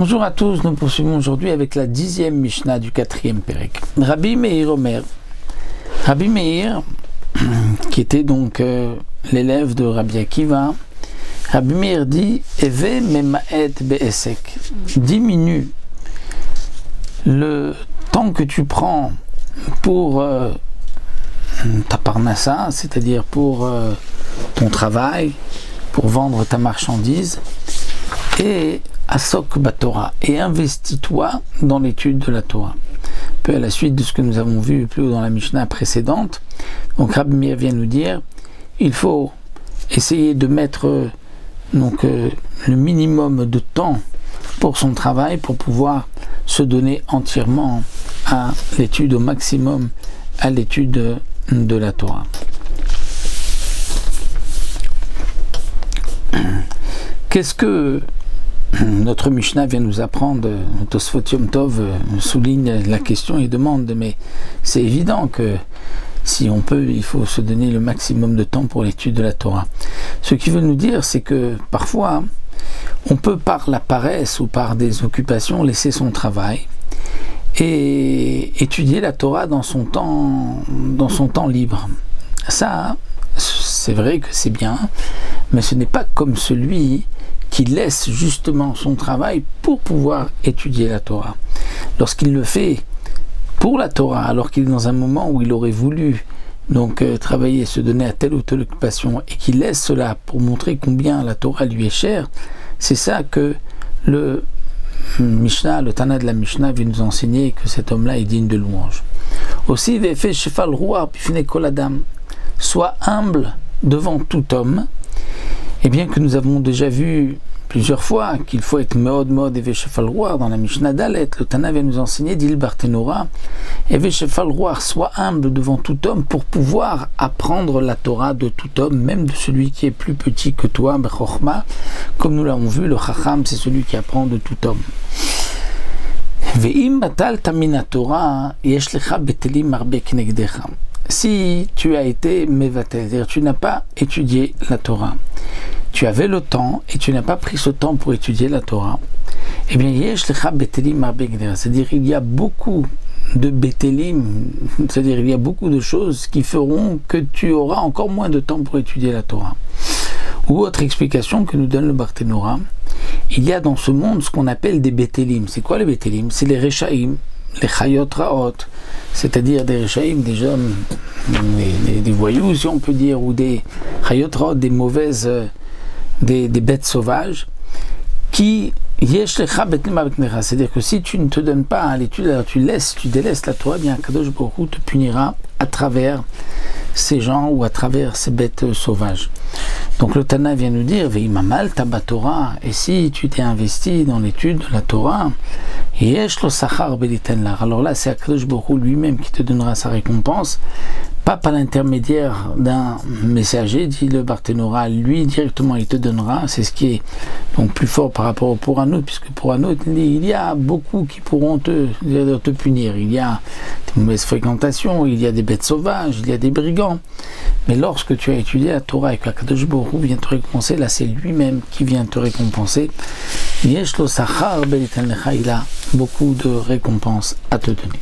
Bonjour à tous, nous poursuivons aujourd'hui avec la 10e Mishnah du 4e Perek. Rabbi Meir Omer. Rabbi Meir, qui était donc l'élève de Rabbi Akiva, Rabbi Meir dit Eve memaet be'esek. Diminue le temps que tu prends pour ta parnassa, c'est-à-dire pour ton travail, pour vendre ta marchandise, et Asok Batora, et investis-toi dans l'étude de la Torah. Un peu à la suite de ce que nous avons vu plus haut dans la Mishnah précédente. Donc Rabbi Meir vient nous dire, il faut essayer de mettre le minimum de temps pour son travail, pour pouvoir se donner entièrement à l'étude, au maximum à l'étude de la Torah. Qu'est-ce que notre Mishnah vient nous apprendre? Tosfot Yom Tov souligne la question et demande, mais c'est évident que si on peut, il faut se donner le maximum de temps pour l'étude de la Torah. Ce qu'il veut nous dire, c'est que parfois, on peut par la paresse ou par des occupations laisser son travail et étudier la Torah dans son temps libre. Ça, c'est vrai que c'est bien, mais ce n'est pas comme celui qui laisse justement son travail pour pouvoir étudier la Torah. Lorsqu'il le fait pour la Torah, alors qu'il est dans un moment où il aurait voulu travailler, se donner à telle ou telle occupation, et qu'il laisse cela pour montrer combien la Torah lui est chère, c'est ça que le Mishnah, le Tana de la Mishnah vient nous enseigner, que cet homme-là est digne de louange. Aussi, sois humble devant tout homme. Et bien que nous avons déjà vu plusieurs fois qu'il faut être Meod et Veshefal Roar dans la Mishnah Dalet, le Tana vient nous enseigner, dit le Barthénora, et Veshefal Roar, soit humble devant tout homme pour pouvoir apprendre la Torah de tout homme, même de celui qui est plus petit que toi, Bechorma, comme nous l'avons vu, le Chacham, c'est celui qui apprend de tout homme. Ve'im batal tamina Torah, yesh lecha betelim arbe knegdecha. Si tu as été mevatel, c'est-à-dire tu n'as pas étudié la Torah, tu avais le temps et tu n'as pas pris ce temps pour étudier la Torah, eh bien, c'est-à-dire il y a beaucoup de betelim, c'est-à-dire il y a beaucoup de choses qui feront que tu auras encore moins de temps pour étudier la Torah. Ou autre explication que nous donne le Barthénora, il y a dans ce monde ce qu'on appelle des betelim. C'est quoi les betelim? C'est les rechaim, les chayot raot, c'est-à-dire des rechaim, des hommes, des voyous si on peut dire, ou des chayot raot, des mauvaises, des bêtes sauvages, qui c'est-à-dire que si tu ne te donnes pas à l'étude, tu délaisses la Torah, bien Kadosh Baruch Hu te punira à travers ces gens ou à travers ces bêtes sauvages. Donc le Tana vient nous dire Veimamal taba Torah, et si tu t'es investi dans l'étude de la Torah, yesh lo sachar belitenlar, alors là c'est Kadosh Baruch Hu lui-même qui te donnera sa récompense, pas par l'intermédiaire d'un messager, dit le Barthénora, lui directement il te donnera. C'est ce qui est donc plus fort par rapport pour un autre, puisque pour un autre il y a beaucoup qui pourront te punir. Il y a des mauvaises fréquentations, il y a des bêtes sauvages, il y a des brigands. Mais lorsque tu as étudié la Torah et que Kadosh Baruch Hu vient te récompenser, là c'est lui-même qui vient te récompenser. Yesh lo sachar beliten lecha, il a beaucoup de récompenses à te donner.